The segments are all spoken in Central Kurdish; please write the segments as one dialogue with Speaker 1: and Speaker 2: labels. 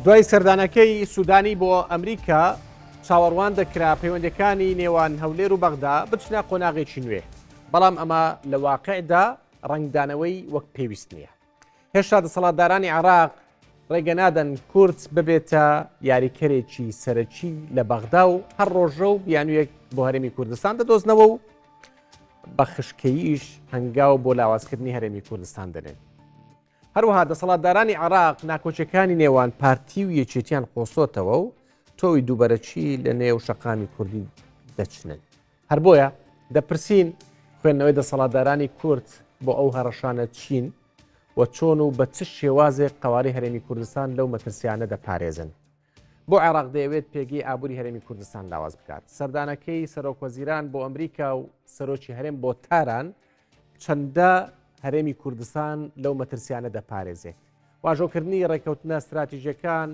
Speaker 1: دوای سەردانەکەی سوودانی بۆ ئەمریکا چاوەڕوان دەکرا پەیوەندەکانی نێوان هەولێر و بەغدا بچنە قۆناغێکی نوێ، بەڵام ئەمە لە واقعدا ڕنگدانەوەی وەک پێویست نییە. هێشتا دەسەڵاتدارانی عێراق ڕێگەنادەن کورد ببێتە یاریکەرێکی سەرەکی لە بەغدا و هەر ڕۆژە و بیانوویەک بۆ هەرێمی کوردستان دەدۆزنەوە و بە خشکەییش هەنگاو بۆ لاوازکردنی هەرێمی کوردستان دەنێن. هەروەها دەسەڵاتدارانی عێراق ناکۆچەکانی نێوان پارتی و یەکێتیان قۆسۆتەوە و تۆی دووبەرەچی لە نێو شەقامی کوردی دەچنن. هەر بۆیە دەپرسین خوێندنەوەی دەسەڵاتدارانی کورد بۆ ئەو هەڕەشانە چین و چۆن و بە چ شێوازێک قەواری هەرێمی کوردستان لەو مەترسیانە دەپارێزن. بۆ عێراق دەیەوێت پێگەی ئابووری هەرێمی کوردستان لاواز بکات. سەردانەکەی سەرۆکوەزیران بۆ ئەمریکا و سەرۆکی هەرێم بۆ تاران چەندە هەرێمی کوردستان لەو مەترسیانە دەپارێزێت. واژۆکردنی ڕێکەوتنە استراتیژیەکان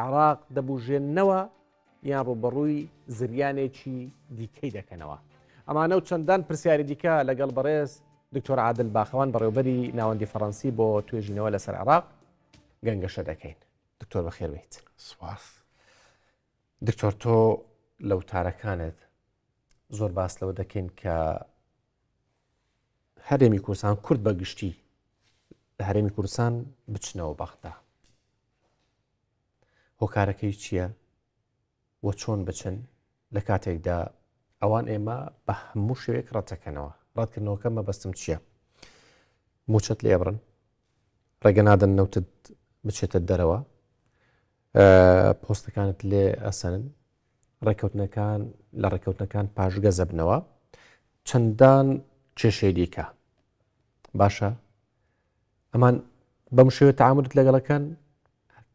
Speaker 1: عێراق دەبوژێننەوە یان ڕوبەڕووی زریانێکی دیکەی دەکەنەوە. ئەمانە و چەندان پرسیاری دیکە لەگەڵ بەڕێز دکتۆر عادل باخەوان بەڕێوەبەری ناوەندی فەڕەنسی بۆ توێژینەوە لەسەر عێراق گەنگەشە دەکەین. دکتۆر بەخێر بێت.
Speaker 2: سوپاس.
Speaker 1: دکتۆر تۆ لە وتارەکانت زۆر باس لەوە دەکەین کە هەرێمی کوردستان کورد بەگشتی لە هەرێمی کوردستان بچنەوە بەغدا. هۆکارەکەی چییە و چۆن بچن لە کاتێکدا ئەوان ئێمە بە هەموو شوێک ڕەتەکەنەوە. ڕەتکردنەوەکە مەبەستم چییە؟ موچەت لێ بڕن، ڕێگەنادەن نەوتت بچێتە دەرەوە، پۆستەکانت لێ ئەسەنن، ڕێکەوتنەکان لە ڕێکەوتنەکان پاشگەزە بنەوە، چەندان کێشەی دیکە. باشە ئەمان بەم شێوە تەعاملت لەگەڵەکان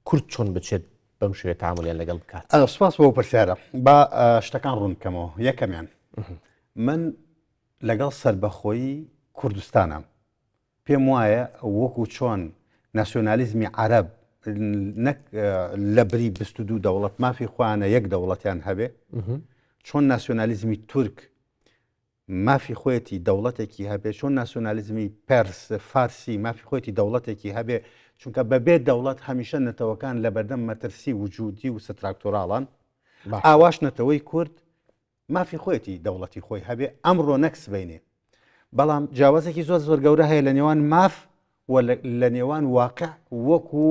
Speaker 1: کورد چۆن بچێت بەم شێوە تەعاملیان لەگەڵ بکات؟
Speaker 2: سوپاس بۆ پرسیارە. با شتەکان ڕوون بکەمەوە. یەکەمیان من لەگەڵ سەربەخۆیی کوردستانم پێم وایە وەکو چۆن ناسیۆنالیزمی عەرەب نەک لە بری 22 دەوڵەت مافی خوانە یەک دەوڵەتیان هەبێ، چۆن ناسیۆنالیزمی تورک مافی خۆیەتی دەوڵەتێکی هەبێ، چۆن ناسیۆنالیزمی پەرس فارسی مافی خۆیەتی دەوڵەتێکی هەبێ، چونکە بەبێ دەوڵەت هەمیشە نەتەوەکان لە بەردەم مەترسی وجودی و ستراکتۆراڵان. ئاواش نەتەوەی کورد مافی خۆیەتی دەوڵەتی خۆی هەبێ، ئەمڕۆ نەکسبینێ. بەڵام جیاوازێکی زۆر زۆر گەورە هەیە لە نێوان ماف و لە نێوان واقع وەکو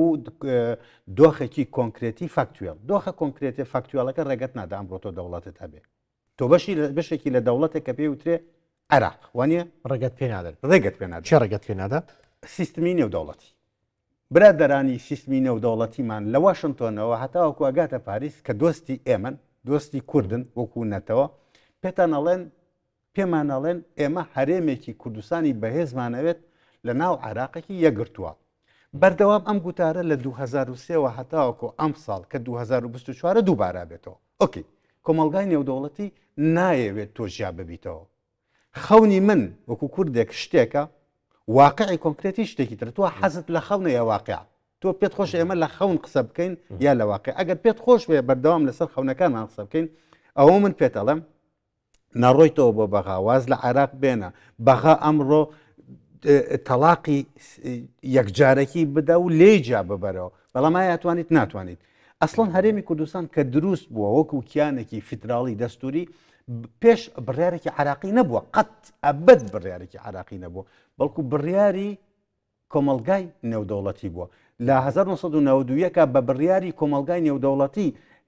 Speaker 2: دۆخێکی کۆنکرێتی فاکتوێڵ. دۆخە کۆنکرێتی فاکتوێڵەکە ڕێگەت نادا ئەمڕۆ تۆ دەوڵەتت هەبێ. تۆ بەشێکی لە دەوڵەتێک کە پێی وترێ عێراق وانە
Speaker 1: ڕێگەت پێ نادەن.
Speaker 2: ڕێگەت پێ نادەن.
Speaker 1: چێ ڕێگەت پێ نادا؟
Speaker 2: سیستمی نێودەوڵەتی. برادەرانی سیستمی نێودەوڵەتیمان لە واشنگتۆنەوە هەتاوەکو ئەگاتە پاریس کە دۆستی ئێمن، دۆستی کوردن وەکو نەتەوە، پێمان ئەڵێن ئێمە هەرێمێکی کوردستانی بەهێزمانەوێت لە ناو عێراقێکی یەکگرتووە. بەردەوام ئەم گوتارە لە 2023 هەتاوەکو ئەم ساڵ کە 2024 دووبارە بێتەوە. ئۆکی، کۆمەلگای نێودەوڵەتی نایەوێت تۆ ژیا ببیتەوە. خەونی من وەکو کوردێک شتێکە، واقعی کۆنکرێتی شتێکی تر. تۆ حەزت لە خەونە یا واقع؟ تۆ پێت خۆش ئێمە لە خەون قسە بکەین یا لە واقع؟ ئەگەر پێت خۆش بێ بەردەوام لەسەر خەونەکانمان قسە بکەین، ئەوە من پێت ئەڵێم نەڕۆیتەوە بۆ بەغا، واز لە عێراق بێنە بەغا ئەمڕۆ تەلاقی یەکجارەکی بدە و لێجا ببەرەوە. بەڵام ئەتوانیت ناتوانیت. ئەسڵەن هەرێمی کوردستان کە دروست بووە وەکو کیانێکی فیدراڵی دەستوری پێش بڕیارێکی عراقی نەبووە، قەت ئەبەد بڕیارێکی عراقی نەبووە، بەڵکو بڕیاری کۆمەلگای نێودەوڵەتی بووە. لە 1991 بە بڕیاری کۆمەلگای نێودەوڵەتی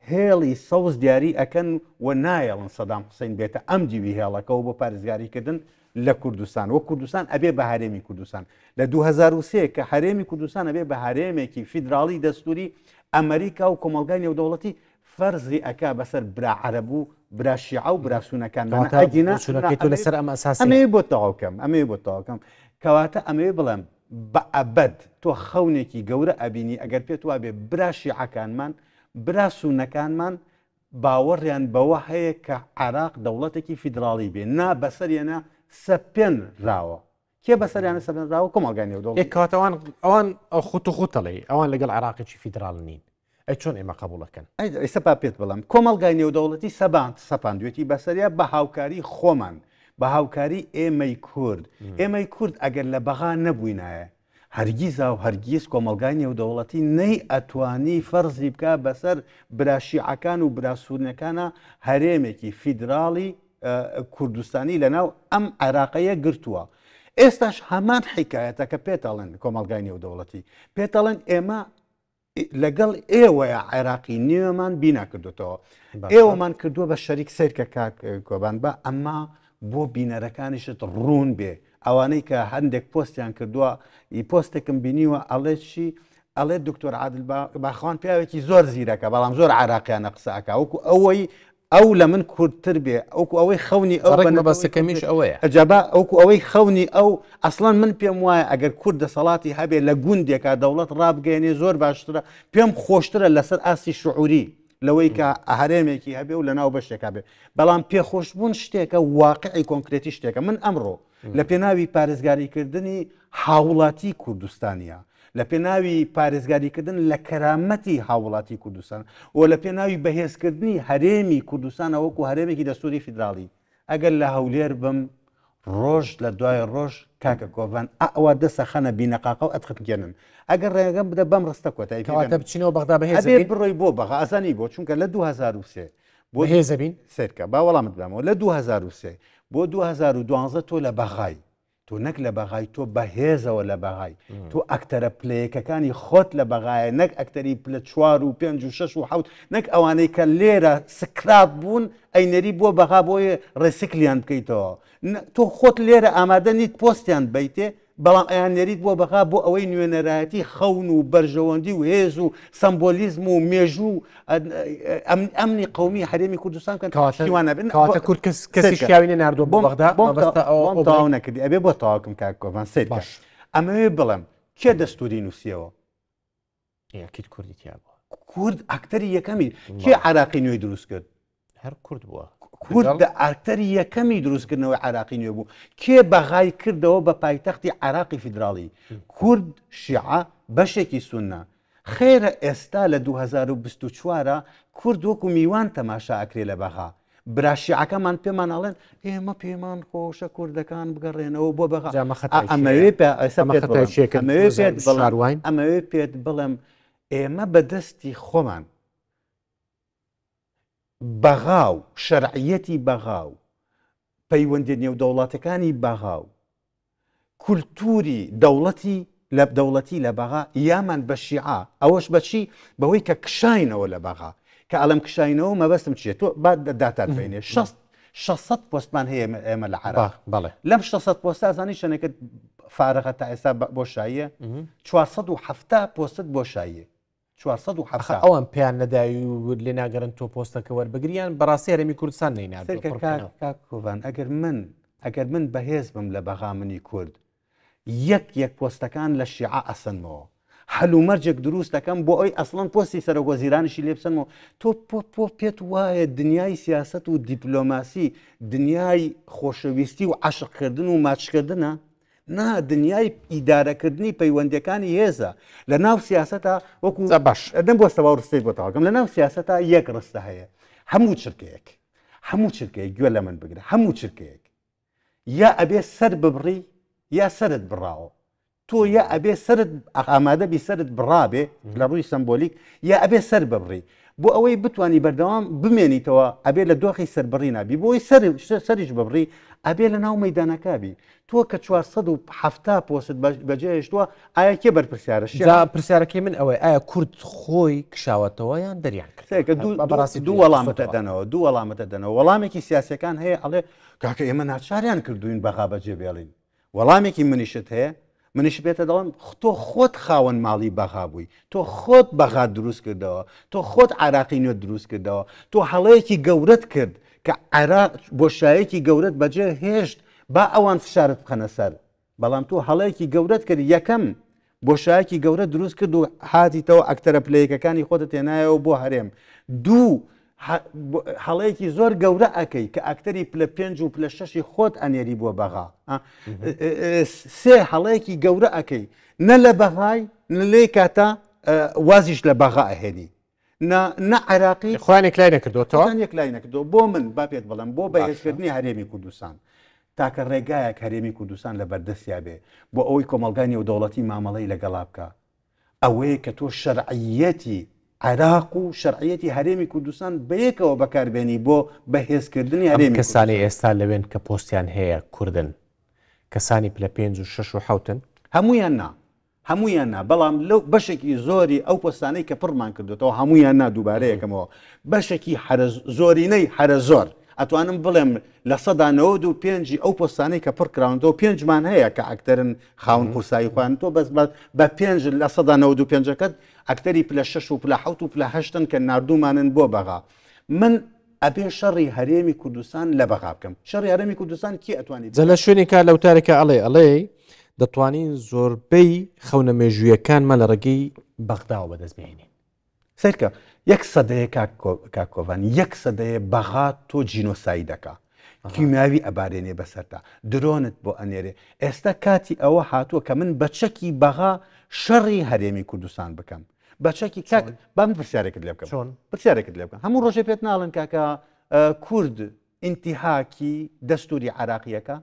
Speaker 2: هێڵی سەوز دیاری ئەکەن و نایەڵن سەدام حوسێن بێتە ئەم دیوی هێڵەکەەوە بۆ پارێزگاریکردن لە کوردستان. وە کوردستان ئەبێ بە هەرێمی کوردستان. لە 2023 کە هەرێمی کوردستان ئەبێ بە هەرێمێکی فیدراڵی دەستوری، ئەمریکا و کۆمەلگای نێودەوڵەتی فەرزی ئەکا بەسەر برا عەرەب و برا شیعە و برا سونەکان.
Speaker 1: لەسەر ئەم ئەساسی
Speaker 2: ئەمێ بۆ تەواوکەم کەواتە ئەمێ بڵێم بە ئەبەد تۆ خەونێکی گەورە ئەبینی ئەگەر پێت وا بێ برا شیعەکانمان برا سونەکانمان باوەڕیان بەوە هەیە کە عێراق دەوڵەتێکی فیدراڵی بێ، نا بەسەریانە سەپێن راوە. کێ بەسەریانە سەپێن راوە؟ کۆمەلگای نێودەوڵەتی.
Speaker 1: کاتەوان ئەوان خوت و خوتەڵێ ئەوان لەگەڵ عێراقێکی فیدراڵ نین. ئەی چۆن ئێمە قبوڵەکەن؟
Speaker 2: ئێستا پێت بڵم کۆمەلگای نێودەوڵەتی سەپاندوێتی بەسەریا بە هاوکاری خۆمان، بە هاوکاری ئێمەی کورد. ئێمەی کورد ئەگەر لە بەغا نەبووینایە هەرگیزا و هەرگیز کۆمەلگای نێودەوڵەتی نەی ئەتوانی فەرزی بکە بەسەر براشیعەکان و براسوورنەکانە هەرێمێکی فیدراڵی کوردستانی لەناو ئەم عێراقەیە گرتووە. ئێستاش هەمان حیکایەتە کە پێتەڵێن کۆمەلگای نێودەوڵەتی پێتەڵێن ئێمە لەگەڵ ئێوەیە عێراقی نوێمان بینا کردوتەوە ئێوەمان کردووە بە شەریک سیرکە کاک کۆبان بە ئەمما بۆ بینەرەکانیشت ڕوون بێ ئەوانەی کە هەندێک پۆستیان کردووە پۆستێکم بینیوە ئەڵێ چی ئەڵێ دکتۆر عادل باخوان پیاوێکی زۆر زیرەکە بەڵام زۆر عراقیانە قسەکە وەکو ئەوەی ئەو لە من کوردتر بێ ئەوکو ئەوەی خەونی ئەو
Speaker 3: بەسەکەمیش ئەوەیە
Speaker 2: ئەجابا ئەوکو ئەوەی خەونی ئەو ئەسڵان من پێم وایە ئەگەر کورد دەسەڵاتی هەبێ لە گوندێکا دەوڵەت ڕابگەێنێ زۆر باشترە پێم خۆشترە لەسەر ئاسی شعوری لەوەی کە هەرێمێکی هەبێ و لە ناو بەشێکا بێ بەڵام پێخۆشبوون شتێکە واقعی کۆنکرێتی شتێکە من ئەمڕۆ لە پێناوی پارێزگاریکردنی هاوڵاتی کوردستانیە لە پێناوی پارێزگاریکردن لە کەرامەتی هاوڵاتی کوردستان و لە پێناوی بەهێزکردنی هەرێمی کوردستانە وەکو هەرێمێکی دەستوری فیدراڵی ئەگەر لە هەولێر بم ڕۆژ لە دوای ڕۆژ کاکە کۆڤان ئەوە دەسە خەنە بینەقاقە و ئەتخمگەنن ئەگەر ڕێگەم بدە بەم ڕستە کۆتایی
Speaker 3: بچینەوە بەغدا بەهێز
Speaker 2: بڕۆی بۆ بەغا ئازانی بۆ چونکە لە 2023
Speaker 3: بۆ هێزە بین
Speaker 2: سیرکە با وەڵامت بدەمەوە لە 2023 بۆ 2012 تۆ لە بەغای تۆ نەک لە بەغای تۆ بەهێزەوە لە بەغای تۆ ئەکتەرە پلەیەکەکانی خۆت لە بەغایە نەک ئەکتەری پلە 4 و 5 و 6 و 7 نەک ئەوانەی کە لێرە سکراب بوون ئەینەری بۆ بەغا بۆیە ڕێسیکلیان بکەیتەوە تۆ خۆت لێرە ئامادە نیت پۆستیان بیتێ بەڵام ئەیان نێریت بۆ بەغا بۆ ئەوەی نوێنەرایەتی خەون و بەرژەوەندی و هێز و سمبۆلیزم و مێژوو ئەمنی قومی هەرێمی کوردستان کەن
Speaker 3: کاتیوانە بن کاتە کورد کەسی شیاوینە ناردۆ بۆ بەغدا
Speaker 2: تاو نەکردی ئەبێ بۆ تاواکم کاک کۆڤان سیر باش ئەمەوێ بڵێم کێ دەستوری نووسیەوە
Speaker 3: یاکیت کوردی تیا بووە
Speaker 2: کورد ئاکتەری یەکەمی کێ عراقی نوێی دروست کرد
Speaker 3: هەر کورد بووە
Speaker 2: کورد ئاکتەری یەکەمی دروستکردنەوەی عراقی نوێ بوو کێ بەغای کردەوە بە پایتەختی عراقی فیدراڵی کورد شیعە بەشێکی سونە خێرە ئێستا لە 2024 کورد وەکو میوان تەماشا ئەکرێ لە بەغا براشیعەکەمان پێمان ئەڵێن ئێمە پێمان خۆشە کوردەکان بگەڕێنەوە بۆ بەغا ئەمەوێ پێت بڵێم ئێمە بەدەستی خۆمان بەغاو شەرعیەتی بەغاو پەیوەندی نێودەوڵاتەکانی بەغاو کولتوری دەوڵەتی لە بەغا یامان بە شیعە ئەوەش بەچی بەوەی کە کشاینەوە لە بەغا کە ئەڵم کشاینەوە مەبەستم چیە تۆ داتان بینێ 600 پۆستمان هەیە ئێمە لە عراق
Speaker 3: بەڵێ
Speaker 2: لەم 600 پۆستا زانی شوێنەکەت فارغە تا ئێستا بۆ شاییە 470 پۆستت بۆ شاییە 470
Speaker 3: ئەوان پێیان نەداوی و لێ ناگەرن تۆ پۆستەکە وەربگریان بەڕاستی هەرێمی کوردستان
Speaker 2: نەیناکۆڤان ئەگەر من بەهێز بم لە بەغا منی کورد یەک پۆستەکان لە شیعە ئەسنمەوە هەلومەرجێک دروست دەکەم بۆ ئەوی ئەسڵەن پۆستی سەرۆگۆزیرانیشی لێ بسنەوە تۆ پێت وایە دنیای سیاست و دیپلۆماسی دنیای خۆشەویستی و عاشقکردن و ماچکردنە نا دنیای ئیدارەکردنی پەیوەندەکانی هێزە لە ناو سیاسەتە وەکو
Speaker 3: باش
Speaker 2: دەم بۆ سەوا ڕستەی بۆ تاواکەم لە ناو سیاسەتە یەک ڕستە هەیە هەموو چرکەیەک گوێ لە من بگرە هەموو چرکەیەک یا ئەبێ سەر ببڕی یا سەرت بڕاوە تۆ یا ئەبێ سەرت ئامادە بی سەرت بڕابێ لە ڕووی سمبۆلیک یا ئەبێ سەر ببڕی بۆ ئەوەی بتانی بەردەوام بمێنیتەوە ئەبێ لە دۆخی سەربڕی نابی بۆی سەریش ببڕی ئەبێ لە ناو مەدانەکبی تۆ کە 470 پۆست بەجێهێشتووە ئایا کێ بەرپرسیارە
Speaker 3: پرسیارەکەی من ئەوەی ئایا کورد خۆی کشاوەتەوە یان دەریان
Speaker 2: بەڕاستی دوو وەڵامەتە دەنەوە وەڵامێکی سیاسەکان هەیە ئەڵێ کاکە ئێمە ناچاریان کردوین بەغا بەجێ بێڵین وەڵامێکی منیشت هەیە منیش بێتە دەڵم تۆ خۆت خاوەن ماڵی بەغا بووی تۆ خۆت بەغا دروست کردەوە تۆ خۆت عراقی نوێ دروست کردەوە تۆ هەڵەیەکی گەورەت کرد کە عێراق بۆشایەکی گەورەت بەجێ هێشت با ئەوان فشارت بخەنە سەر بەڵام تۆ هەڵەیەکی گەورەت کرد یەکەم بۆشایەکی گەورە دروست کرد و هاتیتەوە ئەکتەرە پلەیەکەکانی خۆتت تێنایەوە بۆ هەرێم دوو هەڵەیەکی زۆر گەورە ئەەکەی کە ئەکتەری پلە 5 و پلە 6 خۆت ئەنێری بۆ بەغا سێ هەڵەیەکی گەورە ئەەکەی نە لە بەغای لێ کاتە وازیش لە بەغا ئەهێنی نە عراقی
Speaker 3: خوانێک لای نەکردوەوە
Speaker 2: یەک لای نەکردەوە بۆ من با پێت بڵم بۆ بەهێزکردنی هەرێمی کوردستان تاکە ڕێگایەک هەرێمی کوردستان لە بەردەستیا بێ بۆ ئەوەی کۆمەلگای نێودەوڵەتی مامەڵەی لەگەڵا بکە ئەوەیە کە تۆ شەرعیەتی عێراق و شەرعیەتی هەرێمی کوردستان بەیەکەوە بەکاربێنی بۆ بەهێزکردنی هەرێمی
Speaker 1: کەسانی ئێستا لەوێن کە پۆستیان هەیە کوردن کەسانی پلە 5 و 6 و 7
Speaker 2: هەمویان نا بەڵام لەو بەشێکی زۆری ئەو پۆستانەی کە پڕمان کردوێتەوە هەمویان نا دووبارەیەکەمەوە بەشێکی زۆرینەی هەرە زۆر ئەتوانم بڵێم لە 95 ئەو پۆستانەی کە پڕ کراونەوە 5مان هەیە کە ئەکتەرن خاون قورسایی خوان تۆ بەس بە 5 لە 95ەکەت ئەکتەری پلە 6 و پلە 7 و پلە 8 کە نردوومانن بۆ بەغا من ئەبێ شەڕی هەرێمی کوردستان لە بەغا بکەم شەڕی هەرێمی کوردستان کی ئەتوانێت
Speaker 1: جە لە شوێنێکا لەوتارێکە ئەڵێ دەتوانین زۆربەی خەونە مێژوویەکانمان لە ڕێگەی بەغداوە بەدەستبێنین
Speaker 2: سەرکە 100 کاکۆڤان 100 بەغا تۆ جینۆسایدەکە کیمیاوی ئەبارێنێ بەسەرتا درۆنت بۆ ئەنێرێ ئێستا کاتی ئەوە هاتووە کە من بەچەکی بەغا شەڕی هەرێمی کوردستان بکەم بەچەکی کاک بام پرسیارێکت لێ بکەم پرسیارێکت لێ بکەم هەموو ڕۆژێ پێت ناڵن کاکە کورد ئینتیهاکی دەستوری عراقیەکە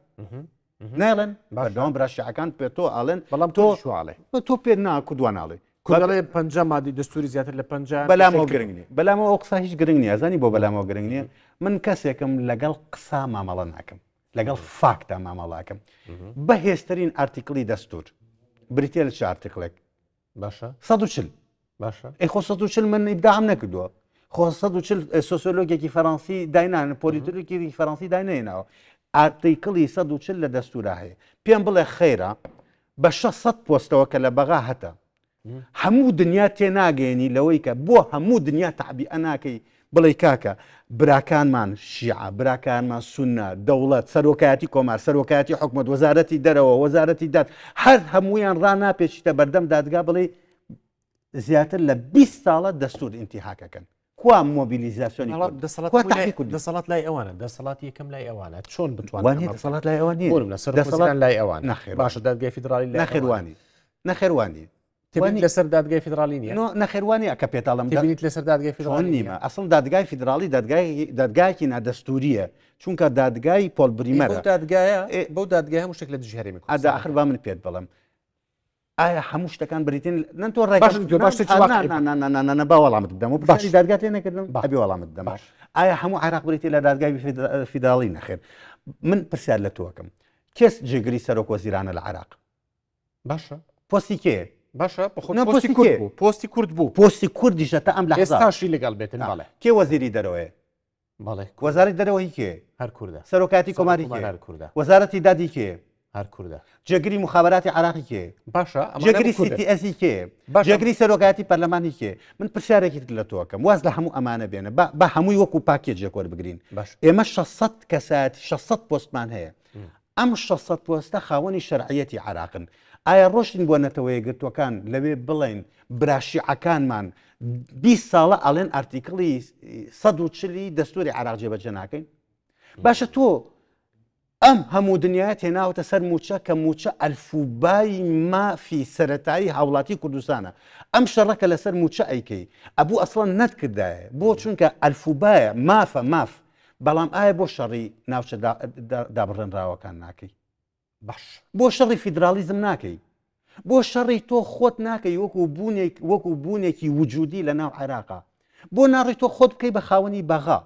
Speaker 2: ناڵێن بەردەوام براشیعەکان پێ تۆ ئاڵێن
Speaker 1: بەڵام تۆڵێ
Speaker 2: تۆ پێ ناکودوان ناڵێ
Speaker 1: کوردڵێ 5 مادی دەستوری زیاتر لە 5
Speaker 2: بەلامەوە گرنگ نیە بەلامەوە ئەو قسا هیچ گرنگ نیە زانی بۆ بەلامەوە گرنگ نییە من کەسێکم لەگەڵ قسا مامەڵە ناکەم لەگەڵ فاکتا مامەڵاکەم بەهێزترین ئارتیکلی دەستور بریتە لە چ ئارتیکلێک
Speaker 1: باشە
Speaker 2: 140
Speaker 1: باشە
Speaker 2: خۆ 140 من ئیبداعم نەکردووە خۆ 140 سۆسیۆلۆگێکی فەڕەنسی داینان پۆلیتۆلۆگێکی فەڕەنسی داینێنەوە ئارتیکلی 140 لە دەستورا هەیە پێم بڵێ خەیرە بە 600 پۆستەوە کە لە بەغا هەتە هەموو دنیا تێناگەێنی لەوەی کە بۆ هەموو دنیا تەعبیئە ناکەی بڵێ کاکە براکانمان شیعە براکانمان سونە دەوڵەت سەرۆکایەتی کۆمار سەرۆکایەتی حکومەت وەزارەتی دەرەوە وەزارەتی داد هەر هەمویان ڕناپێچیتە بەردەم دادگا بڵێ زیاتر لە 20 ساڵە دەستور ئینتیهاکەکەن کوا مۆبیلیزاسیۆنی
Speaker 1: دەسەڵات لای ئەوانە دەسەڵات یەکەم لای ئەوانە چۆن بتوانێت
Speaker 2: دەسەڵات لای ئەوان
Speaker 1: دەسەڵات لای ئەوان
Speaker 2: نەخێر
Speaker 1: باشە دادگای فیدرالی
Speaker 2: نەخێوانی
Speaker 1: لەسەر دادگای فیدرالی نیە
Speaker 2: نەخێوانی ئەکە پێتاڵم
Speaker 1: دەبینیت لەسەر دادگای فیدرالی
Speaker 2: نیمە ئەسڵ دادگای فیدرالی دادگایکی نادەستوریە چونکە دادگای پۆل بریمەرە
Speaker 1: دادگایە بەو دادگای هەموو شتێک لە دژی هەرێمی
Speaker 2: ئەدا ئاخر با من پێت بڵم ئایا هەموو شتەکان بریتین نن تۆ ڕێ با وەڵامت بدەمەوە باشی دادگات لێ نەکردم ئەبێ وەڵامت بدەمە ئایا هەموو عێراق بریتی لە دادگای فیدرالی نەخێر من پرسیار لە تۆکەم کێس جێگری سەرۆک وەزیرانە لە عێراق
Speaker 1: باشە
Speaker 2: پۆستی کێ
Speaker 1: باشە پۆستی کورد بوو
Speaker 2: پۆستی کوردیشە تا ئەم لە
Speaker 1: ئێستاشی لەگەڵ بێتن باڵێ
Speaker 2: کێ وەزیری دەرەوەی
Speaker 1: باڵێ
Speaker 2: وەزارەتی دەرەوەی کێ
Speaker 1: هەر کووردە
Speaker 2: سەرۆکاتی کۆماری
Speaker 1: هەر کووردە
Speaker 2: وەزارەتی دادی کێ
Speaker 1: هەر کووردە
Speaker 2: جێگری مخابراتی عراقی کێ
Speaker 1: باشە
Speaker 2: جێگری CTS کێ جێگری سەرۆکاتی پەرلەمانی کێ من پرسیارێکی لە تۆکەم واز لە هەموو ئەمانە بێنە بە هەمووی وەکو پاکێجێک وەربگرین ئێمە 600 کەسات 600 پۆستمان هەیە ئەم 600 پۆستە خاوەنی شەرعیەتی عراقن ئایا ڕۆشتین بۆ نەتەوەی گرتوەکان لەوێ بڵێن براشیعەکانمان 20 ساڵە ئەڵێن ئارتیکڵی 140 دەستوری عراق جێبەجێ ناکەین باشە تۆ ئەم هەموو دنیای تێناوەتە سەر موچە کە موچە ئەلفوبای مافی سەرەتایی هاوڵاتی کوردستانە ئەم شەڕەکە لەسەر موچە ئەیکەی ئەبوو ئەسڵەن نەتکردایە بۆ چونکە ئەلفوبایە مافە ماف بەڵام ئایا بۆ شەڕی ناوچە دابڕێنراوەکان ناکەی
Speaker 1: باش
Speaker 2: بۆ شەڕی فیدرالیزم ناکەی بۆ شەڕی تۆ خۆت ناکەی وەکو بوونێکی وجودی لە ناو عێراقا بۆ ناڕی تۆ خۆت بکەی بە خاوەنی بەغا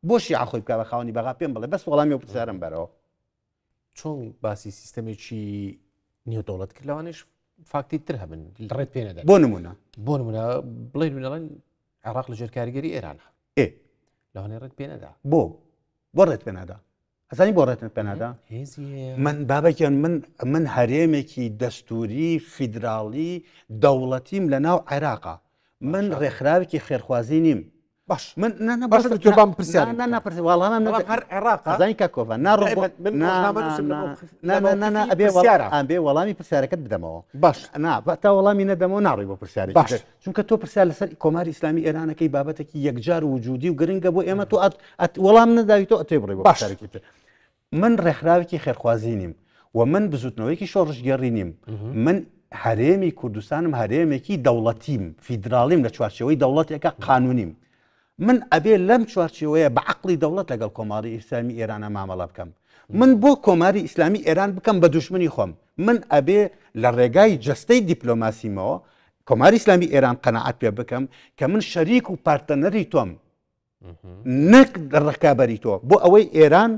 Speaker 2: بۆشی ئاخۆی بکە بە خاوەنی بەغا پێم بڵێ بەس وەڵامی و پرسیارم بەرەوە
Speaker 1: چۆن باسی سیستەمێکی نێودەوڵەت کرد لەوانش فاکتی تر هەبن ڕێت پێ نەدا
Speaker 2: بۆ نمونە
Speaker 1: بڵێ نوێنەڵێن عێراق لە ژێرکاریگەری ئێرانە لەوانێ ڕێت پێ نەدا
Speaker 2: بۆ ڕێت پێ نادا ئەزانی بۆ ڕێتن پێنادا من بابەکیان من هەرێمێکی دەستوری فیدراڵی دەوڵەتیم لە ناو عێراقا من ڕێکخراوێکی خێرخوازی نیم
Speaker 1: باش من باشم پرسیار
Speaker 2: هەر عێراق زانی کاکۆڤان ئەبێ وەڵامی پرسیارەکەت بدەمەوە
Speaker 1: باش
Speaker 2: تا وەڵامی نەدەمەوە ناڕی بۆ پرسیاری باش چونکە تۆ پرسیار لەسەر کۆماری ئیسلامی ئێرانەکەی بابەتێکی یەکجار وجودی و گرنگە بۆ ئێمە تۆ وەڵام نەداوی تۆ ئەتێ بڕێ بۆ پرسیارێکی تر من ڕێکخراوێکی خێرخوازی نیم و من بزوتنەوەیکی شۆڕژگەڕی نیم من هەرێمی کوردستانم هەرێمێکی دەوڵەتیم فیدراڵیم لە چوارچەوەی دەوڵەتێکە قانونیم من ئەبێ لەم چوارچێوەیە بە عەقڵی دەوڵەت لەگەڵ کۆماری ئیسلامی ئێرانە مامەڵە بکەم من بۆ کۆماری ئیسلامی ئێران بکەم بە دوشمنی خۆم من ئەبێ لە ڕێگای جەستەی دیپلۆماسیمەوە کۆماری ئیسلامی ئێران قەنەعەت پێ بکەم کە من شەریک و پارتەنەری تۆم نەک ڕکابەری تۆ بۆ ئەوەی ئێران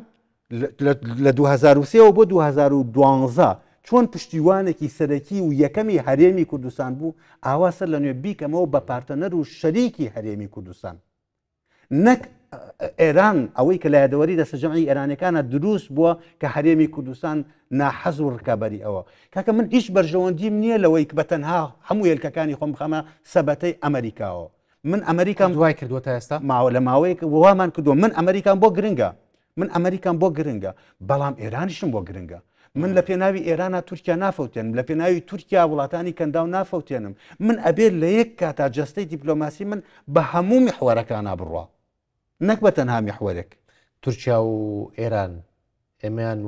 Speaker 2: لە 2023 بۆ 2012 چۆن پشتیوانێکی سەرەکی و یەکەمی هەرێمی کوردستان بوو ئاوا سەر لە نوێ بیکەمەوە بە پارتەنەر و شەریکی هەرێمی کوردستان نەک ئێران ئەوەی کە لە یادەوەری دەسەجەمعی ئێرانەکانە دروست بووە کە هەرێمی کوردستان ناحەز و ڕکابەری ئەوە کاکە من هیچ بەرژەوەندیم نییە لەوەی بە تەنها هەموو هێلکەکانی خۆم بخەمە سەبەتەی ئەمریکاوە من ئەمریکام
Speaker 3: دوای کردووە تا ئێستا
Speaker 2: ماوە لە ماوەیەک وامان کردووە من ئەمریکان بۆ گرنگە من ئەمریکان بۆ گرنگە بەڵام ئێرانیشم بۆ گرنگە من لە پێناوی ئێرانە تورکیا نافەوتێنم لە پێناوی تورکیا وڵاتانی کەندا و نافەوتێنم من ئەبێت لە یەک کاتا جەستەی دیپلۆماسی من بە هەموو میحوەرەکانە بڕوە نەک بە تەنها میحوەرێک
Speaker 3: تورکیا و ئێران ئێمەیان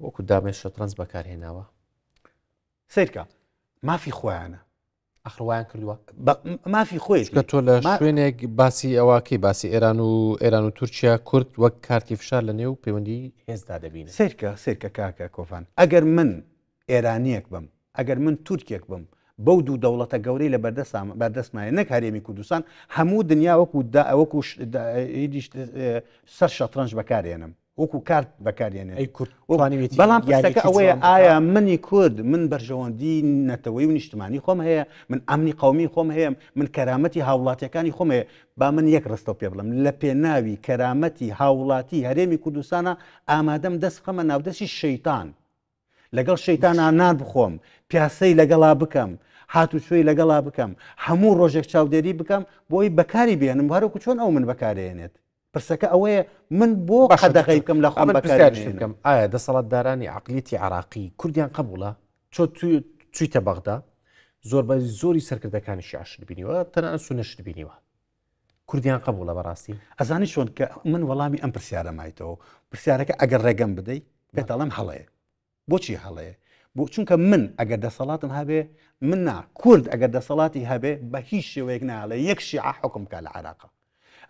Speaker 3: وەکو دامێ شەترەنج بەکارهێناوە
Speaker 2: سیرکە مافی خۆیانە
Speaker 3: ئەخڕوایان کردووە
Speaker 2: مافی خۆی
Speaker 3: کە تۆ لە شوێنێک باسی ئەوواکەی باسی ئێران و تورکیا کورد وەک کارتی فشار لە نێو پەیوەندی هێزدا دەبینێت
Speaker 2: سیرکە کاکە کۆفان ئەگەر من ئێرانیەک بم ئەگەر من تورکێک بم بەو دوو دەوڵەتە گەورەی لە بەردەستمایە نەک هەرێمی کوردستان هەموو دنیا وەکو سەر شەترەنج بەکارێنم وەکو کارت بەکارێنێ بەڵام پرسەکە ئەوەیە ئایا منی کورد من بەرژەوەندی نەتەوەی و نیشتمانی خۆم هەیە من ئەمنی قومی خۆم هەیە من کەرامەتی هاوڵاتیەکانی خۆم هەیە با من یەک ڕستە پێ بڵم لە پێناوی کەرامەتی هاوڵاتی هەرێمی کوردستانە ئامادەم دەست بخەمە ناودەستی شەیتان لەگەڵ شەیتانە نان بخۆم پیاسەی لەگەڵا بکەم هاتوچۆی لەگەڵا بکەم هەموو ڕۆژێک چاودێری بکەم بۆی بەکاری بێنم هەروەکو چۆن ئەو من بەکارێنێت پرسەکە ئەوەیە من بۆ قەدەغی بکەم لە خۆم
Speaker 3: بەکارێنم ئایا دەسەڵاتدارانی عەقلیەتی عێراقی کوردیان قبوڵە چۆ چوویتە بەغدا زۆری سەرکردەکانی شیعەشت بینیوە تەنانەت سونەشت بینیوە کوردیان قبوڵە بەڕاستی
Speaker 2: ئەزانی چۆن کە من وەڵامی ئەم پرسیارە مایتەوە پرسیارەکە ئەگەر ڕێگەم بدەیت پێتەڵەم هەڵەیە بۆچی هەڵەیە بۆ چونکە من ئەگەر دەسەڵاتم هەبێ من نا کورد ئەگەر دەسەڵاتی هەبێ بە هیچ شێوەیەک ناڵێ یەک شیعە حکم کا لە عێراقا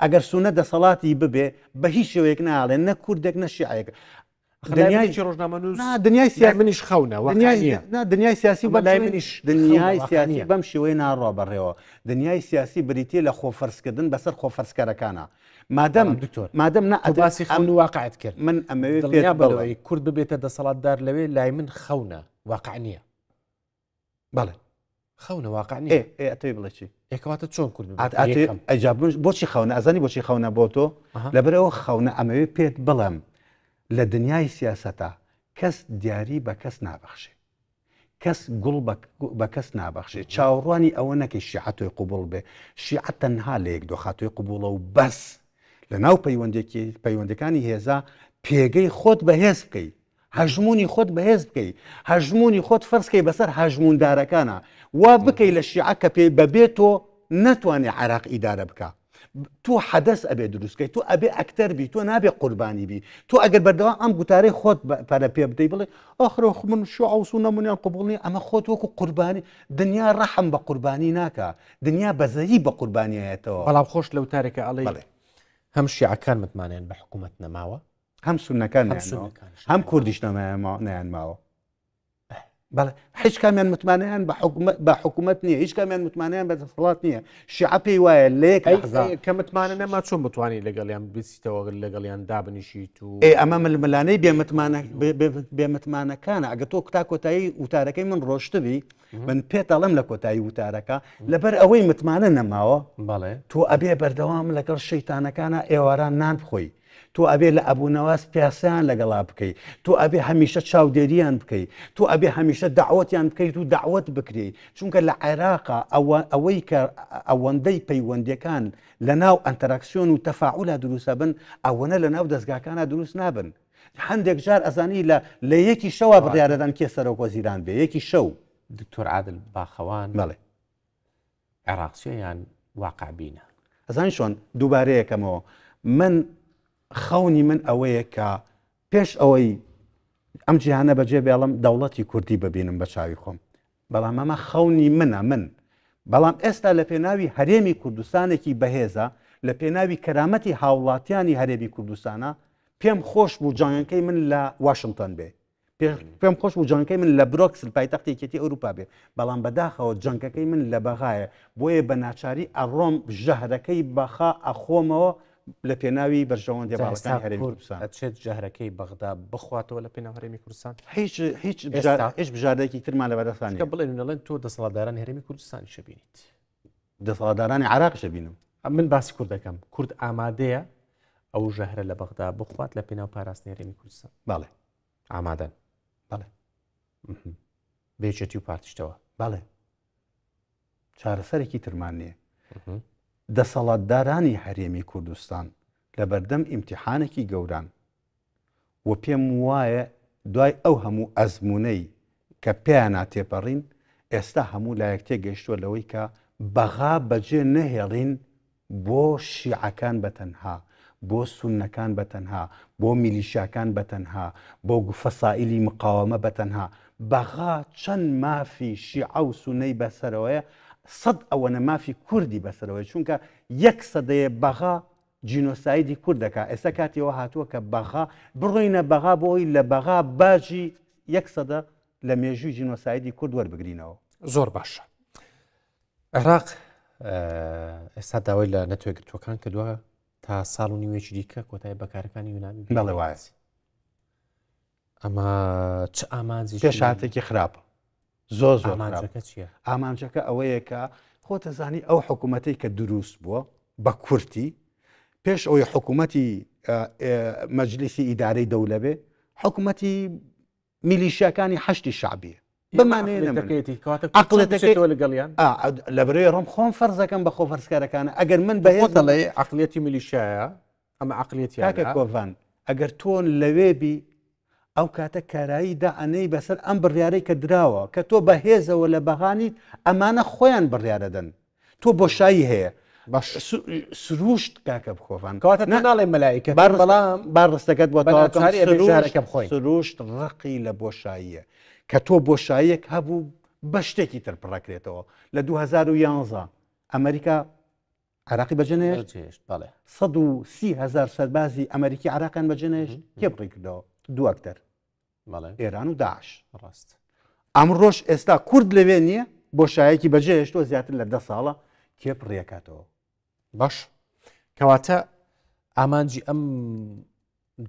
Speaker 2: ئەگەر سونە دەسەڵاتی ببێ بە هیچ شێوەیەک ناڵێ نە کوردێک نە شیعەیەک
Speaker 3: دنیای ڕۆژنامەنووس
Speaker 2: دنیای
Speaker 3: منیش خەونە
Speaker 2: دنیای سیاسی
Speaker 3: منیش
Speaker 2: دنیای سیاسی بەم شێوەیە ناڕۆ بەڕێەوە دنیای سیاسی بریتێ لە خۆفەرزکردن بەسەر خۆفەرزکارەکانە مادەم
Speaker 3: باسی خەون واقعیت کرد
Speaker 2: من ئەمەوێت
Speaker 3: بڵێ کورد ببێتە دەسەڵاتدار لەوێ لای من خەونە واقع نییە
Speaker 2: بەڵێ
Speaker 3: خەونە واقع نییە
Speaker 2: ئەتەوێ بڵێ چی
Speaker 3: یەکەواتە چۆن کورد
Speaker 2: بۆچی خەونە ئەزانی بۆچی خەونە بۆ تۆ لەبەرەوە خەونە ئەمەوێ پێت بڵێم لە دنیای سیاسەتە کەس دیاری بە کەس نابەخشێ کەس گوڵ بە کەس نابەخشێ چاوەڕوانی ئەوە نەکەی شیعەتۆی قوبوڵ بێ شیعەت تەنها لە یەک دۆخاتۆی قوبوڵە و بەس لە ناو پەیوەندەکانی هێزا پێگەی خۆت بەهێز بکەیت هەژمونی خۆت بەهێز بکەیت هەژمونی خۆت فەرزکەی بەسەر هەژموندارەکانە وا بکەی لە شیعە کە پێی بەبێت تۆ نەتوانێ عێراق ئیدارە بکە تۆ حەدەس ئەبێ دروستکەی تۆ ئەبێ ئەکتەر بی تۆ نابێ قوربانی بی تۆ ئەگەر بەردەوام ئەم گوتارەی خۆت پەرە پێ بدەی بڵێ ئاخرە من شیعە و سونە منیان قبوڵنی ئەمە خۆت وەکو قوربانی دنیا ڕەحم بە قوربانی ناکە دنیا بەزەیی بە قوربانیایەتەوە
Speaker 3: بەڵام خۆش لەو تارێکە ئەڵێ هەم شیعەکان متمانیان بە حکوومەت نەماوە
Speaker 2: هەم سونەکان هەم کوردیش نەیان ماوە بەڵێ هیچ کامیان متمانیان بە حکوومەت نییە هیچ کامیان متمانیان بە دەسەڵات نییە شیعە پێی وایە لە یەک
Speaker 3: کە متمانە نەما چۆن بتوانانی لەگەڵیان بچیتەوە لەگەڵیان دابنیشیت و
Speaker 2: ئەمە ململانەی بێمتمانەکانە ئەگە تۆ تا کۆتایی وتارەکەی من ڕۆشتبی من پێتەڵم لە کۆتایی وتارەکە لەبەر ئەوەی متمانە نەماوە
Speaker 3: بەڵێ
Speaker 2: تۆ ئەبێ بەردەوام لەگەڵ شەیتانەکانە ئێواران نان بخۆی تۆ ئەبێ لە ئەبوونەواز پیاسیان لەگەڵا بکەیت تۆ ئەبێ هەمیشە چاودێریان بکەیت تۆ ئەبێ هەمیشە داوەتیان بکەیت و داوت بکرێت چونکە لە عێراقا ئەوەی کە ئەوەندەی پەیوەندیەکان لە ناو ئەنتەراکسیۆن و تەفاعولە دروستە بن ئەوەنە لە ناو دەستگاکانە دروست نابن هەندێک جار ئەزانی لە یەکی شەوە بڕیارەدان کێ سەرۆک وەزیران بێ یەکی شەو
Speaker 3: دکتۆر عادل باخەوان
Speaker 2: بەڵێ
Speaker 3: عێراقچیان واقع بینە
Speaker 2: ئەزانی چۆن دووبارەیەکەمەوە من خەونی من ئەوەیە کە پێش ئەوەی ئەم جیهانە بەجێ بێڵم دەوڵەتی کوردی ببینم بە چاوی خۆم بەڵام ئەمە خەونی منە من بەڵام ئێستا لە پێناوی هەرێمی کوردستانێکی بەهێزە لە پێناوی کەرامەتی هاوڵاتیانی هەرێمی کوردستانە پێم خۆش بوو جانگەکەی من لە واشنگتن بێ پێم خۆش بوو جانگەکەی من لە برۆکسل پایتەختی یەکێتی ئەوروپا بێ بەڵام بەداخەوە جانگەکەی من لە بەغایە بۆیە بە ناچاری ئەڕۆم ژەهرەکەی بەخا ئەخۆمەوە لە پێناوی بەرژەوەندی باڵەکانی هەرێمی کوردستان
Speaker 3: ئەچێت جەهرەکەی بەغدا بخواتەوە لە پێناو هەرێمی کوردستان
Speaker 2: هیچ بژاردەیەکی ترمان لە بەدەستانی
Speaker 3: بڵێن نەڵێن تۆ دەسەڵاتدارانی هەرێمی کوردستانی شەبینیت
Speaker 2: دەسەڵاتدارانی عراقیش بینم
Speaker 3: من باسی کوورد دەکەم کورد ئامادەیە ئەو ژەهرە لە بەغدا بخوات لە پێناو پاراستنی هەرێمی کوردستان
Speaker 2: باڵێ
Speaker 3: ئامادەن
Speaker 2: باڵێ
Speaker 3: بێچێتی و پارتیشتەوە
Speaker 2: باڵێ چارەسەرێکی ترمان نییە دەسەڵاتدارانی هەرێمی کوردستان لە بەردەم ئیمتیحانێکی گەوران و پێم وایە دوای ئەو هەموو ئەزمونەی کە پێیان ناتێپەڕین ئێستا هەموو لایەک تێگەیشتووە لەوەی کە بەغا بەجێ نەهێڵین بۆ شیعەکان بەتەنها بۆ سونەکان بەتەنها بۆ میلیشیاکان بەتەنها بۆ فەسائیلی مقاومە بەتەنها بەغا چەند مافی شیعە و سونەی بەسەرەوەیە سەد ئەوەنە مافی کوردی بەسەرەوەی چونکە 100% بەغا جینۆسایدی کورد دەکات ئێستا کاتیەوە هاتووە کە بەغا بڕۆینە بەغا بۆی لە بەغا باجی 100% لە مێژووی جینۆسایدی کورد وەربگرینەوە
Speaker 3: زۆر باشە عێراق ئێستا داوای لە نەتوێگرتوەکان کردووە تا ساڵ و نیوێکی دیکە کۆتایی بەکارەکانی یونانی
Speaker 2: بەڵێ وایە
Speaker 3: ئەمە چ ئامانجی
Speaker 2: پێشاتێکی خراپە زۆر
Speaker 3: ئامانجەکە چییە؟
Speaker 2: ئامانجەکە ئەوەیە کە خۆتەزانی ئەو حکوومەتەی کە دروست بووە بە کورتی پێش ئەوەی حکوومەتی مەجلیسی ئیدارەی دەولە بێ حکوومەتی میلیشیاکانی حەشتی شعبیە
Speaker 3: بمانێنەکەیەوە لەگەڵیان
Speaker 2: لە برێ ڕۆم خۆم فەرزەکەم بە خۆ فەرزکارەکانە ئەگەر من بەهێز
Speaker 3: دەڵێ عقلێتی میلیشایە ئەمە عقلێتی
Speaker 2: کاکە کۆڤان ئەگەر تۆن لەوێبی ئەو کاتە کاراییدا ئەنەی بەسەر ئەم بڕیارەی کە دراوە کە تۆ بەهێزەوە لە بەغانیت ئەمانە خۆیان بڕیارەدەن تۆ بۆشایی هەیە سروشت کاکە بخۆفان
Speaker 3: کەواتە ناڵێ مەلایکە بەڵام
Speaker 2: باڕستەکەت بۆ
Speaker 3: بەشارەکە بخۆین
Speaker 2: سروشت ڕقی لە بۆشاییە کە تۆ بۆشاییەک هەبوو بە شتێکی تر پڕەکرێتەوە لە 2011 ئەمریکا عراقی بەجێنێشت 130,000 سەربازی ئەمریکی عراقیان بەجێنێشت کێ بڕی کردەوە دووەکتەر ئێران و داعش
Speaker 3: ڕاست
Speaker 2: ئەمڕۆژ ئێستا کورد لەوێ نییە بۆشایەکی بەجێهێشتۆ زیاتر لە 10 ساڵە کێ پڕیەکاتەوە
Speaker 3: باش کەواتە ئامانجی ئەم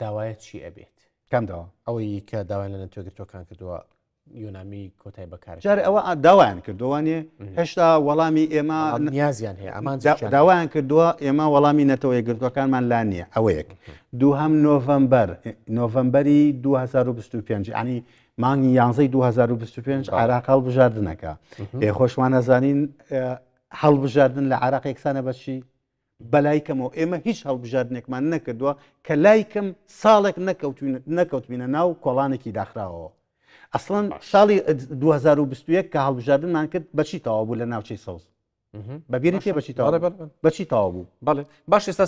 Speaker 3: داوایە چی ئەبێت
Speaker 2: کامداوە
Speaker 3: ئەوەی کە داوای لە نەتوێگرتوەکان کردووە یۆنامی کۆتای بەکار
Speaker 2: جارێ ئەوە داوایان کردووانێ هێشتا وەڵامی ئێمە
Speaker 3: نیازیان هەیە ئەمان
Speaker 2: داوایان کردووە ئێمە وەڵامی نەتەوەی گرتوەکانمان لا نییە ئەوە یەک دووهەم نۆڤەمبەری 2025 ینی مانگی 11 2025 عراق هەڵبژاردنەکە خۆشمان نەزانین هەڵبژاردن لە عراق یەکسانە بەچی بەلایکەمەوە ئێمە هیچ هەڵبژاردنێکمان نەکردووە کە لایکم ساڵێک نەکەوتبینە ناو کۆڵانێکی داخراوەوە ئەسڵەن ساڵی 2021 کە هەڵبژاردنمان کرد بەچی تەواو بوو لە ناوچەی سەوز بەبیێت پێ بەچی تەواو بوو
Speaker 3: بەڵێ باش ئێستا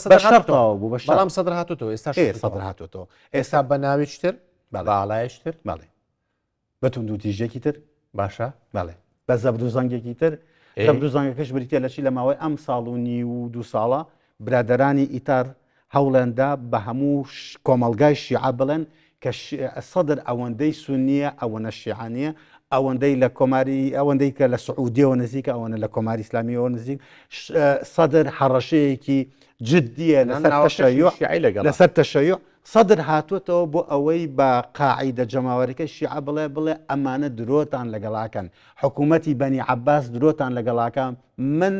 Speaker 2: تەواو بوو
Speaker 3: بەڵام سەدر هاتوتەوە ئێستا
Speaker 2: سەدر هاتوتەوە
Speaker 3: ئێستا بە ناوێکتر باڵایشتر
Speaker 2: باڵێ بەتون دوو تیژێکی تر
Speaker 3: باشە
Speaker 2: باڵێ بە زەبر و زەنگێکی تر زەبر و زەنگەکەش بریتە لەچی لە ماوەی ئەم ساڵ و نی و دو ساڵە برادەرانی ئیتار هەوڵێندا بە هەموو کۆمەلگای شیعە بڵێن کە سەدر ئەوەندەی سونیە ئەوەنە شیعانیە ئەوەندەی لە کۆماری ئەوەندەی کە لە سعودیەوە نزیکە ئەوەنە لە کۆماری ئیسلامیەوە نزیک سەدر حەڕەشەیەکی جددیە لەسەر تەشەیع سەدر هاتووەتەوە بۆ ئەوەی بە قاعیدە جەماوەریەکە شیعە بڵێ ئەمانە درۆتان لەگەڵاکەن حکوومەتی بەنی عەباس درۆتان لەگەڵاکان من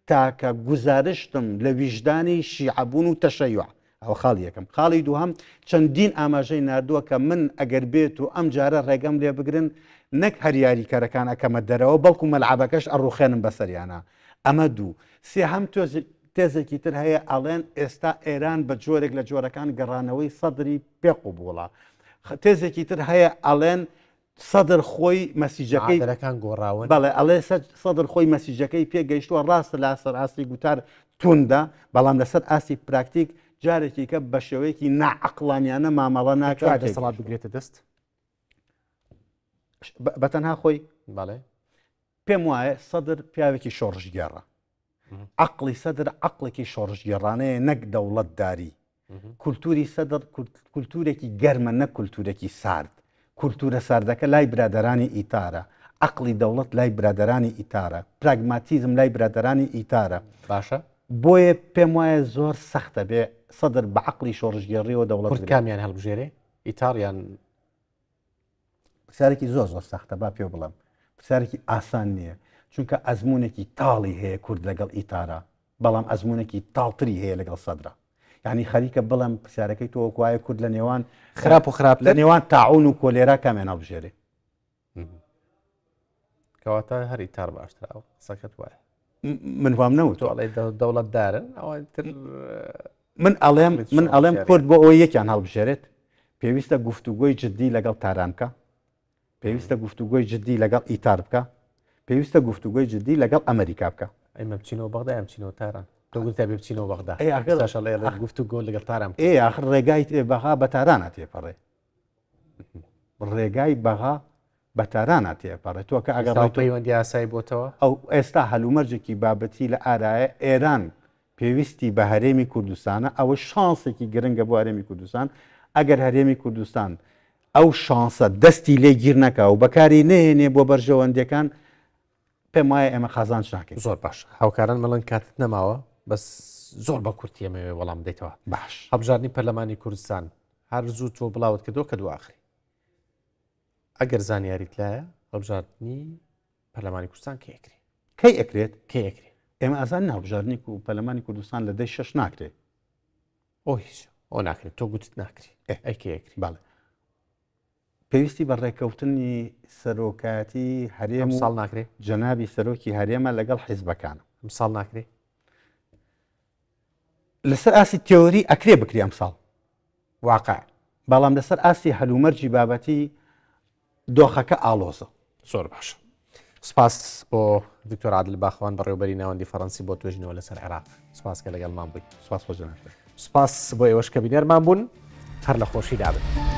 Speaker 2: تاکە گوزارشتم لە ویژدانی شیعەبوون و تەشەیع ئەو خاڵی یەکەم خاڵی دووهەم چەندین ئاماژەی نردووە کە من ئەگەر بێت و ئەم جارە ڕێگەم لێ بگرن نەک هەر یاریکارەکان ئەکەمە دەرەوە بەڵکو مەلعەبەکەش ئەڕوخێنم بەسەریانە ئەمە دوو سێهەم تێزێکی تر هەیە ئەڵێن ئێستا ئێران بە جۆرێک لە جۆرەکان گەڕانەوەی سەدری پێقوبووڵە تێزێکی تر هەیە ئەڵێن سەدر خۆی مەسیجەکەی
Speaker 3: گۆڕاون
Speaker 2: بەڵێ ئەڵێ سەدر خۆی مەسیجەکەی پێگەیشتووە ڕاستە لاسەر ئاستی گوتار توندا بەڵام لەسەر ئاستی پراکتیک جارێکی کە بە شێوەیەکی ناعقلانیانە مامەڵە ناکات
Speaker 3: دەسەڵات بگرێتە دەست
Speaker 2: بەتەنها خۆی
Speaker 3: بەڵێ
Speaker 2: پێم وایە سەدر پیاوێکی شۆڕژگێڕە عقلی سەدر عقلێکی شۆڕژگێڕانەیە نەک دەوڵەتداری کولتوری سەدر کولتورێکی گەرمە نەک کولتورێکی سارد کولتورە ساردەکە لای برادەرانی ئیتارە عقلی دەوڵەت لای برادەرانی ئیتارە پراگماتیزم لای برادەرانی ئیتارە
Speaker 3: باشە
Speaker 2: بۆیە پێم وایە زۆر سەختە بێ سەدر بە عقلی شۆڕژگێڕیەوە دەوڵەت
Speaker 3: کورد کامیان هەڵبژێرێ ئیتاریان
Speaker 2: پرسیارێکی زۆر زۆر سەختە با پێ بڵم پرسیارێکی ئاسان نییە چونکە ئەزمونێکی تاڵی هەیە کورد لەگەڵ ئیتارە بەڵام ئەزمونێکی تاڵتری هەیە لەگەڵ سەدرا یعنی خەریکە بڵم پرسیارەکەی تۆ وایە کورد لە نێوان
Speaker 3: خراپ و خراپ
Speaker 2: لە نێوان تاعون و کۆلێرا کامیان هەڵبژێرێ
Speaker 3: کەواتە هەر ئیتار باشترا قسەکەت وایە
Speaker 2: من وام نەوت
Speaker 3: ئەڵێ دەوڵەتدارن ئەوە
Speaker 2: من ئەڵێم کورد بۆ ئەوەی یەکیان هەڵبژێرێت پێویستە گفتوگۆی جددی لەگەڵ تاران بکە پێویستە گفتوگۆی جددی لەگەڵ ئیتار بکە پێویستە گفتوگۆی جددی لەگەڵ ئەمریکا بکە
Speaker 3: ئەمە بچینەوە بەغدا ئەم چینەوە تاران تۆگوتە بێ بچینەوە بەغدا گفتوگۆ لەگەڵ تاران
Speaker 2: آخر ڕێگای بەغا بە تارانە تێپەڕێ ڕێگای بەغا بە تارانە تێپەڕێ تۆ کە ئەگەڕ
Speaker 3: پەیوەندی ئاسایی بۆتەوە
Speaker 2: ئەو ئێستا هەلومەرجێکی بابەتی لە ئارایە ئێران پێویستی بە هەرێمی کوردستانە ئەوە شانسێکی گرنگە بۆ هەرێمی کوردستان ئەگەر هەرێمی کوردستان ئەو شانسە دەستی لێ گیر نەکە و بەکاری نێنێ بۆ بەرژەوەندەکان پێم وایە ئێمە خازانش ناکەین
Speaker 3: زۆر باش هاوکاران مەڵەن کاتت نەماوە بەس زۆر بە کورتیەمەوێ وەڵام دەیتەوە
Speaker 2: باش
Speaker 3: هەبژاردننی پەرلەمانی کوردستان هەر زوو تۆ بڵاوت کردو کە دوآخری ئەگەر زانیاریت لایە هەبژاردننی پەرلەمانی کوردستان کێکری
Speaker 2: کەی ئەکرێت
Speaker 3: کێکری
Speaker 2: ئێمە ئازان ناوبژاردننی و پەرلەمانی کوردستان لە دەی 6 ناکرێت
Speaker 3: ئۆ هیچ ئەو ناکرێت تۆ گوتت ناکری ئەی کێکری
Speaker 2: باڵێ پێویستی بە ڕێکەوتنی سەرۆکاتی هەرێم
Speaker 3: ساڵ ناکرێت
Speaker 2: جەنابی سەرۆکی هەرێمە لەگەڵ حیزبەکانە
Speaker 3: ئەم ساڵ ناکرێت
Speaker 2: لەسەر ئاسی تێۆری ئەکرێ بکری ئەم ساڵ
Speaker 3: واقع
Speaker 2: بەڵام لەسەر ئاسی هەلومەرجی بابەتی دۆخەکە ئالۆزە
Speaker 3: زۆر باش سپاس بۆ دکتۆر عادل باخوان بەڕێوەبەری ناوەندی فەڕەنسی بۆ توێژنەوە لەسەر عێراق سپاس کە لەگەڵمان بوویت
Speaker 2: سپاس بۆ جەناب
Speaker 3: سپاس بۆ ئێوەش کە بینێرمان بوون هەر لە خۆشی دابن